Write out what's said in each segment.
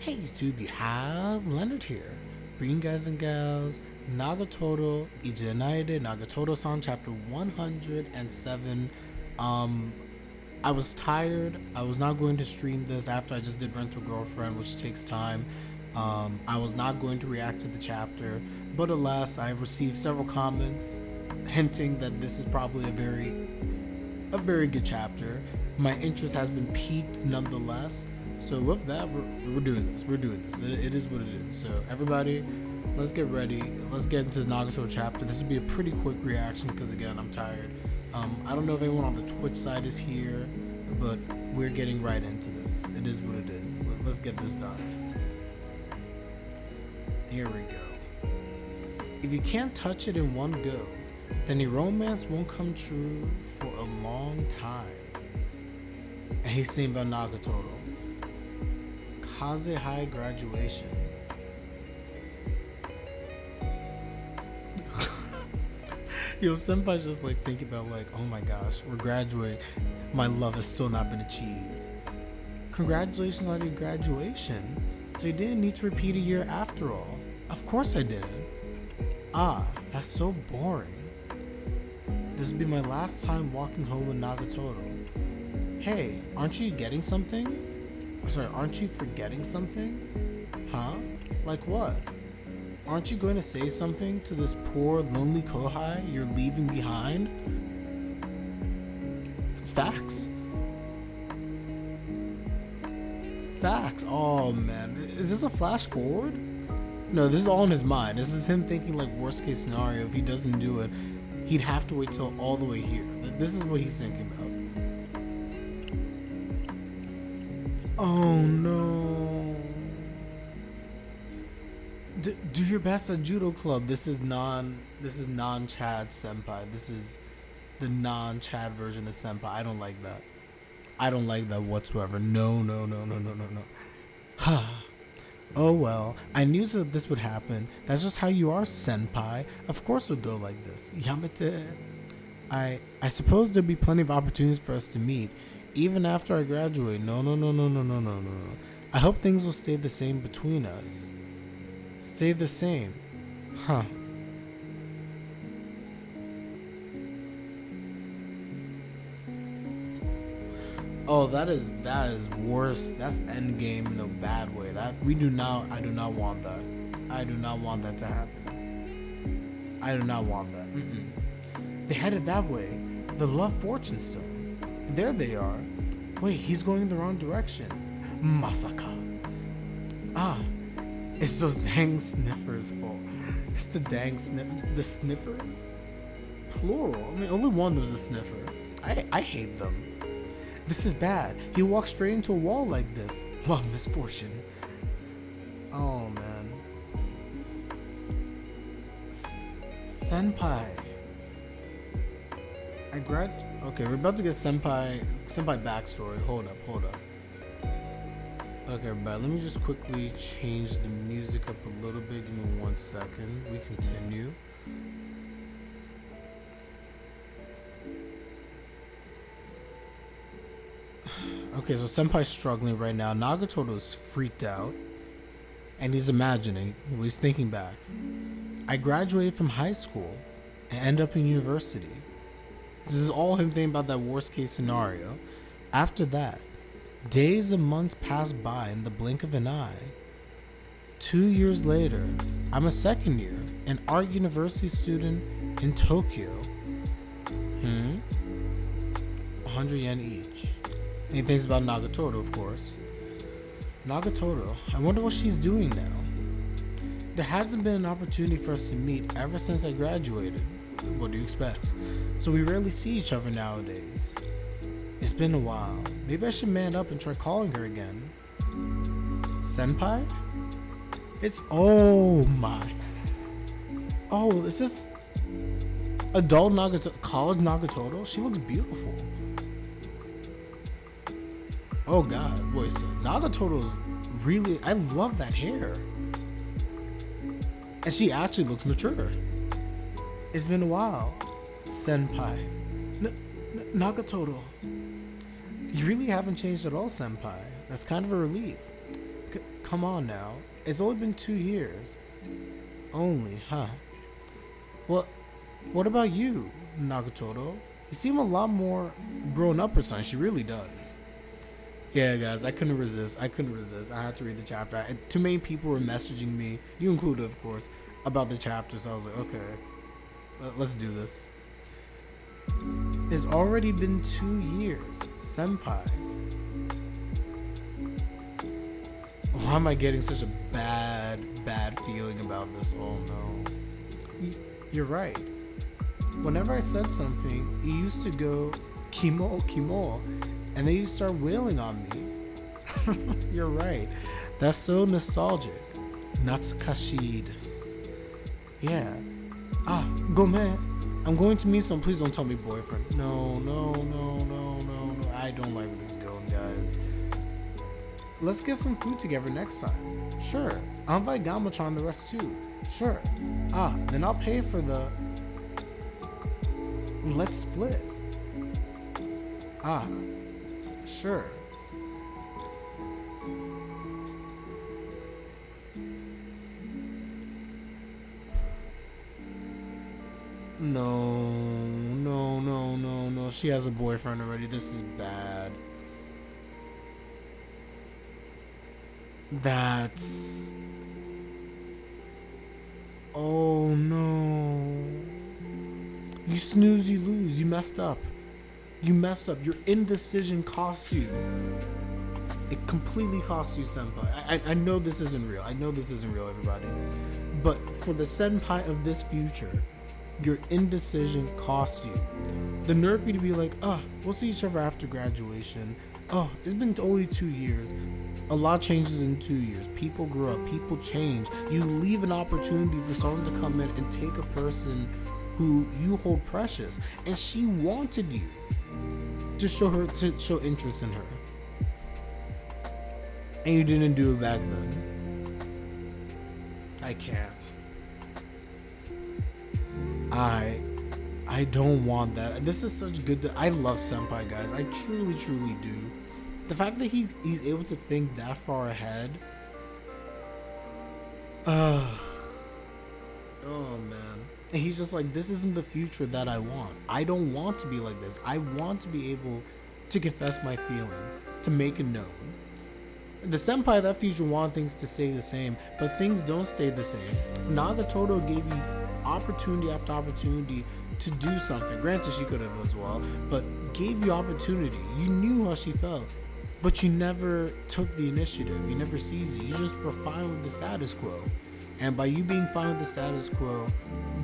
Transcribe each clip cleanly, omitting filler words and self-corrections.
Hey YouTube, you have Leonard here, bringing guys and gals Nagatoro, Ijiranaide, Nagatoro-san, chapter 107. I was tired. I was not going to stream this after I just did Rent a Girlfriend, which takes time. I was not going to react to the chapter, but alas, I received several comments hinting that this is probably a very good chapter. My interest has been piqued nonetheless. So with that, we're doing this. We're doing this. It is what it is. So everybody, let's get ready. Let's get into this Nagatoro chapter. This will be a pretty quick reaction because again, I'm tired. I don't know if anyone on the Twitch side is here, but we're getting right into this. It is what it is. Let's get this done. Here we go. If you can't touch it in one go, then your romance won't come true for a long time. And he's saying about Nagatoro. Kaze High graduation. Yo, Senpai's just like thinking about like, oh my gosh, we're graduating. My love has still not been achieved. Congratulations on your graduation. So you didn't need to repeat a year after all. Of course I didn't. Ah, that's so boring. This will be my last time walking home with Nagatoro. Hey, aren't you getting something? Sorry, aren't you forgetting something? Huh? Like what? Aren't you going to say something to this poor, lonely Kohai you're leaving behind? Facts. Facts. Oh man, is this a flash forward? No, this is all in his mind. This is him thinking like worst case scenario. If he doesn't do it, he'd have to wait till all the way here. This is what he's thinking about. Oh no. Do your best at judo club. This is non-Chad Senpai. This is the non-Chad version of Senpai. I don't like that. I don't like that whatsoever. No. Oh well, I knew that this would happen. That's just how you are, Senpai. Of course it would go like this. Yamete. I suppose there'll be plenty of opportunities for us to meet. Even after I graduate. No. I hope things will stay the same between us. Stay the same. Huh. Oh, that is worse. That's endgame in a bad way. I do not want that. I do not want that to happen. I do not want that. They headed that way. The Love Fortune Stone. There they are. Wait, he's going in the wrong direction. Masaka. Ah, it's those dang sniffers' fault. It's the dang sniffers? Plural. I mean, only one was a sniffer. I hate them. This is bad. He walked straight into a wall like this. What misfortune. Oh, man. Senpai. Okay, we're about to get Senpai backstory. Hold up. Okay, everybody, let me just quickly change the music up a little bit. Give me 1 second. We continue. Okay, so Senpai's struggling right now. Nagatoro's freaked out. And he's imagining. He's thinking back. I graduated from high school and ended up in university. This is all him thinking about that worst case scenario. After that, days and months passed by in the blink of an eye. 2 years later, I'm a second year, an art university student in Tokyo. 100 yen each. And he thinks about Nagatoro, of course. Nagatoro, I wonder what she's doing now. There hasn't been an opportunity for us to meet ever since I graduated. What do you expect? So we rarely see each other nowadays. It's been a while. Maybe I should man up and try calling her again. Senpai? Oh my. Oh, is this adult Nagatoro? College Nagatoro? She looks beautiful. Oh god. Wait, so Nagatoro's really... I love that hair. And she actually looks mature. It's been a while. Senpai. Nagatoro. You really haven't changed at all, Senpai. That's kind of a relief. Come on now. It's only been 2 years. Only, huh? Well, what about you, Nagatoro? You seem a lot more grown up or something. She really does. Yeah, guys, I couldn't resist. I had to read the chapter. Too many people were messaging me, you included, of course, about the chapter. So I was like, okay, let's do this. It's already been 2 years, Senpai. Why am I getting such a bad feeling about this? Oh no. You're right. Whenever I said something, you used to go, Kimo, Kimo, and then you start wailing on me. You're right. That's so nostalgic. Natsukashi desu. Yeah. Gomen. I'm going to meet someone. Please don't tell me boyfriend. No. I don't like where this is going, guys. Let's get some food together next time. Sure. I'll invite Gamachan and the rest too. Sure. Then I'll pay for the... Let's split. Sure. No. She has a boyfriend already. This is bad. That's... Oh no. You snooze, you lose. You messed up. Your indecision cost you. It completely cost you, Senpai. I know this isn't real. Everybody. But for the Senpai of this future, your indecision cost you. The nerve for you to be like, we'll see each other after graduation. It's been only 2 years. A lot changes in 2 years. People grow up. People change. You leave an opportunity for someone to come in and take a person who you hold precious. And she wanted you to show interest in her. And you didn't do it back then. I can't. I don't want that. This is such good. I love Senpai, guys. I truly do. The fact that he's able to think that far ahead. Oh man. And he's just like, this isn't the future that I want. I don't want to be like this. I want to be able to confess my feelings, to make it known. The Senpai of that future want things to stay the same, but things don't stay the same. Nagatoro gave you opportunity after opportunity to do something. Granted, she could have as well, but gave you opportunity. You knew how she felt, but you never took the initiative. You never seized it. You just were fine with the status quo. And by you being fine with the status quo,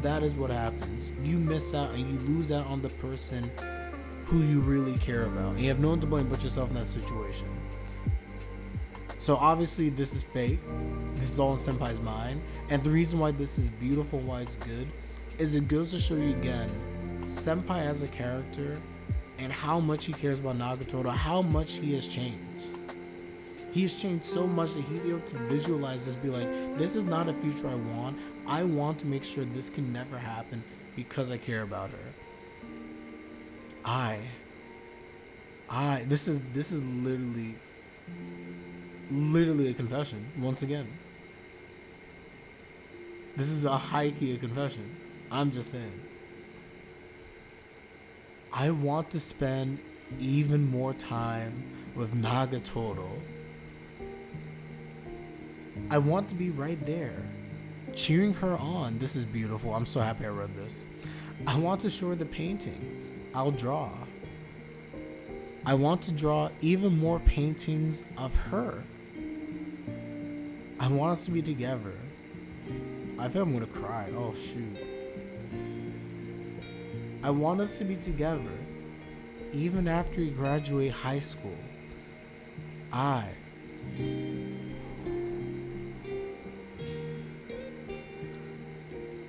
that is what happens. You miss out and you lose out on the person who you really care about. And you have no one to blame but yourself in that situation. So obviously this is fake. This is all in Senpai's mind. And the reason why this is beautiful, why it's good, is it goes to show you again, Senpai as a character and how much he cares about Nagatoro, how much he has changed. He has changed so much that he's able to visualize this, be like, this is not a future I want. I want to make sure this can never happen because I care about her. This is literally a confession, once again. This is a high-key confession. I'm just saying. I want to spend even more time with Nagatoro. I want to be right there, cheering her on. This is beautiful. I'm so happy I read this. I want to show her the paintings I'll draw. I want to draw even more paintings of her. I want us to be together. I feel I'm gonna cry. Oh shoot. I want us to be together even after we graduate high school. I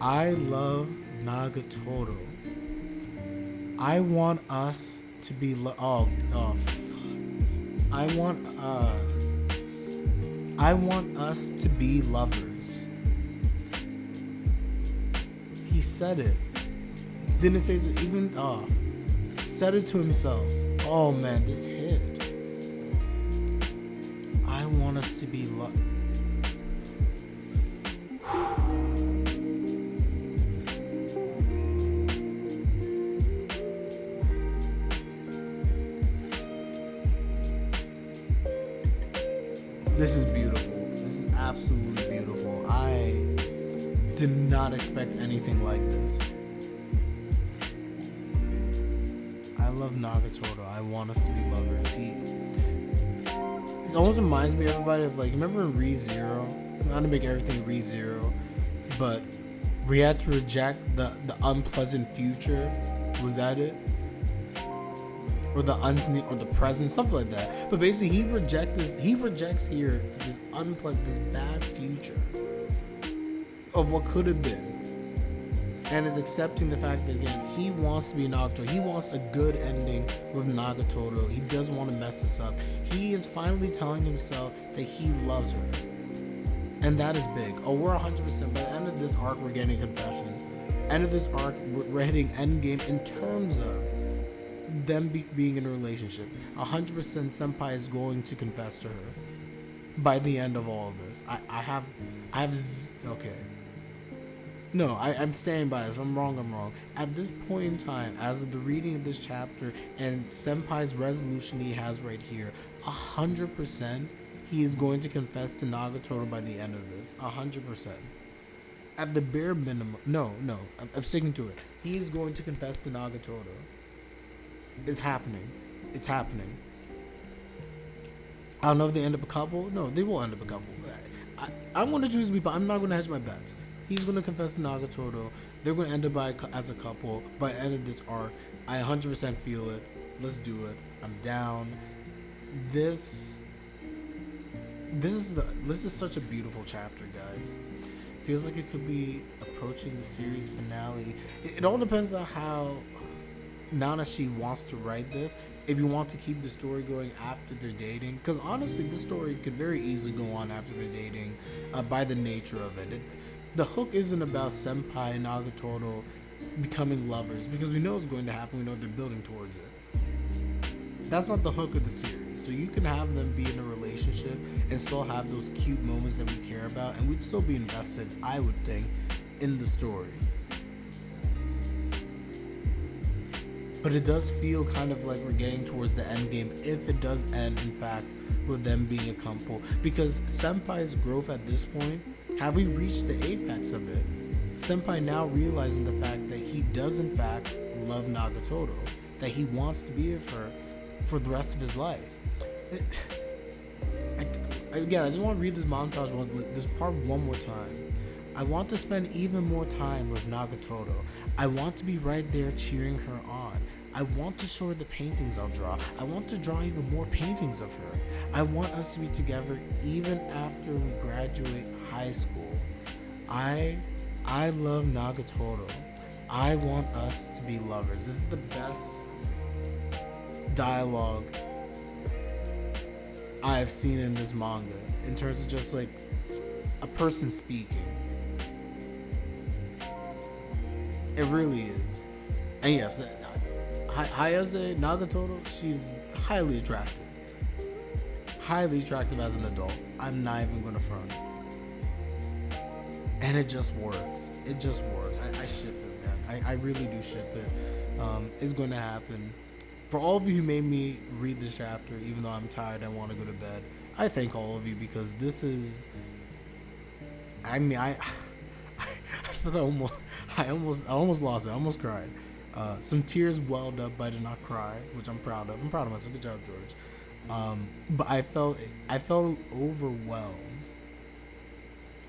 love Nagatoro. I want us to be I want us to be lovers. He said it. Didn't say it, even said it to himself. Oh man, this hit. I want us to be This is beautiful. This is absolutely beautiful. I did not expect anything like this. I love Nagatoro. I want us to be lovers. It almost reminds me, everybody, of like, remember in ReZero? Not to make everything ReZero, but we had to reject the unpleasant future. Was that it? Or the present, something like that. But basically, he rejects here this unpleasant, this bad future of what could have been, and is accepting the fact that, again, he wants to be Nagatoro. He wants a good ending with Nagatoro. He doesn't want to mess this up. He is finally telling himself that he loves her, and that is big. Oh, we're 100%. By the end of this arc, we're getting a confession. End of this arc, we're hitting endgame in terms of them being in a relationship. 100% Senpai is going to confess to her by the end of all of this. Okay. No, I'm staying by this. I'm wrong. At this point in time, as of the reading of this chapter and Senpai's resolution he has right here, 100% he is going to confess to Nagatoro by the end of this. 100%. At the bare minimum. No, I'm sticking to it. He is going to confess to Nagatoro. It's happening. I don't know if they end up a couple. No, they will end up a couple. I'm going to choose me, but I'm not going to hedge my bets. He's going to confess to Nagatoro. They're going to end up as a couple by the end of this arc. I 100% feel it. Let's do it. I'm down. This is such a beautiful chapter, guys. Feels like it could be approaching the series finale. It all depends on how Nanashi wants to write this. If you want to keep the story going after they're dating, because honestly, this story could very easily go on after they're dating, by the nature of it. The hook isn't about Senpai and Nagatoro becoming lovers, because we know it's going to happen. We know they're building towards it. That's not the hook of the series. So you can have them be in a relationship and still have those cute moments that we care about, and we'd still be invested, I would think, in the story. But it does feel kind of like we're getting towards the end game, if it does end, in fact, with them being a couple. Because Senpai's growth at this point, have we reached the apex of it? Senpai now realizing the fact that he does, in fact, love Nagatoro. That he wants to be with her for the rest of his life. Again, I just want to read this montage, this part one more time. I want to spend even more time with Nagatoro. I want to be right there cheering her on. I want to show her the paintings I'll draw. I want to draw even more paintings of her. I want us to be together even after we graduate high school. I love Nagatoro. I want us to be lovers. This is the best dialogue I have seen in this manga, in terms of just like a person speaking. It really is. And yes, Hayase Nagatoro, she's highly attractive. Highly attractive as an adult. I'm not even going to front. And it just works. I ship it, man. I really do ship it. It's going to happen. For all of you who made me read this chapter, even though I'm tired, I want to go to bed, I thank all of you, because this is... I almost lost it. I almost cried. Some tears welled up, but I did not cry, which I'm proud of. I'm proud of myself. Good job, George. But I felt overwhelmed.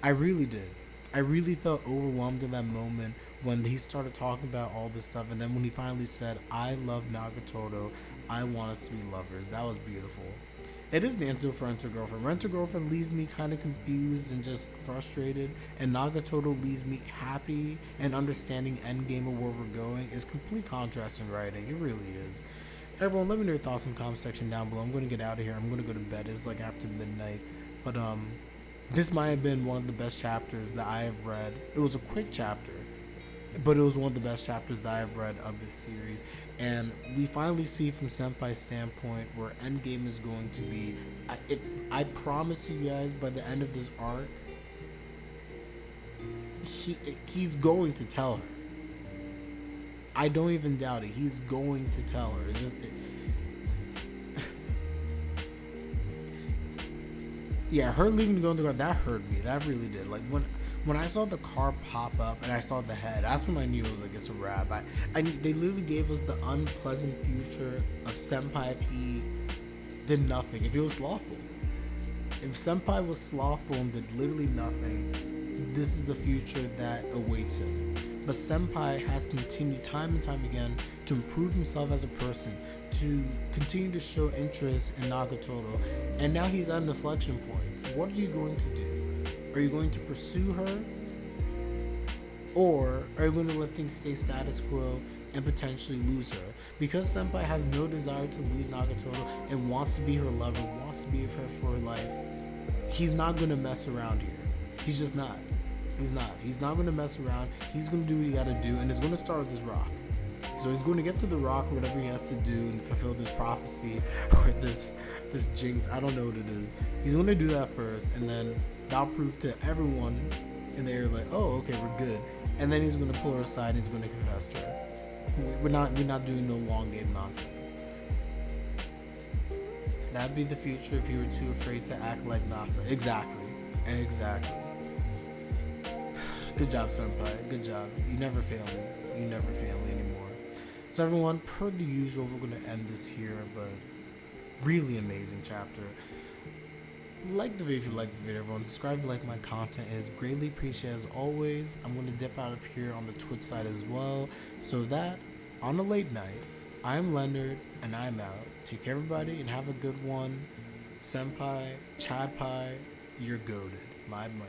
I really did. I really felt overwhelmed in that moment when he started talking about all this stuff, and then when he finally said, "I love Nagatoro. I want us to be lovers." That was beautiful. It is the antidote for Rent-A-Girlfriend. Rent-A-Girlfriend leaves me kind of confused and just frustrated, and Nagatoro leaves me happy and understanding endgame of where we're going. It's complete contrast in writing. It really is. Everyone, let me know your thoughts in the comment section down below. I'm going to get out of here. I'm going to go to bed. It's like after midnight. But this might have been one of the best chapters that I have read. It was a quick chapter, but it was one of the best chapters that I've read of this series. And we finally see from Senpai's standpoint where endgame is going to be. I promise you guys, by the end of this arc, he's going to tell her. I don't even doubt it. He's going to tell her. Yeah, her leaving to go in the car, that hurt me. That really did. Like when I saw the car pop up and I saw the head, that's when I knew it was like it's a wrap. They literally gave us the unpleasant future of Senpai if he did nothing. If he was slothful, if Senpai was slothful and did literally nothing, this is the future that awaits him. But Senpai has continued time and time again to improve himself as a person, to continue to show interest in Nagatoro, and now he's at an inflection point. What are you going to do? Are you going to pursue her? Or are you going to let things stay status quo and potentially lose her? Because Senpai has no desire to lose Nagatoro and wants to be her lover, wants to be with her for her life, he's not going to mess around here. He's just not. He's not. He's not going to mess around. He's going to do what he got to do, and it's going to start with this rock. So he's going to get to the rock, whatever he has to do, and fulfill this prophecy or this jinx. I don't know what it is. He's going to do that first, and then that'll prove to everyone in the area like, oh, okay, we're good. And then he's going to pull her aside. And he's going to confess to her. We're not doing no long game nonsense. That'd be the future if you were too afraid to act like NASA. Exactly. Good job, Senpai. Good job. You never fail me. You never fail me anymore. So everyone, per the usual, we're going to end this here, but really amazing chapter. Like the video if you liked the video, everyone. Subscribe if you like my content. It is greatly appreciated as always. I'm going to dip out of here on the Twitch side as well. So that, on a late night, I'm Leonard, and I'm out. Take care, everybody, and have a good one. Senpai, Chad Pie, you're goated. My man.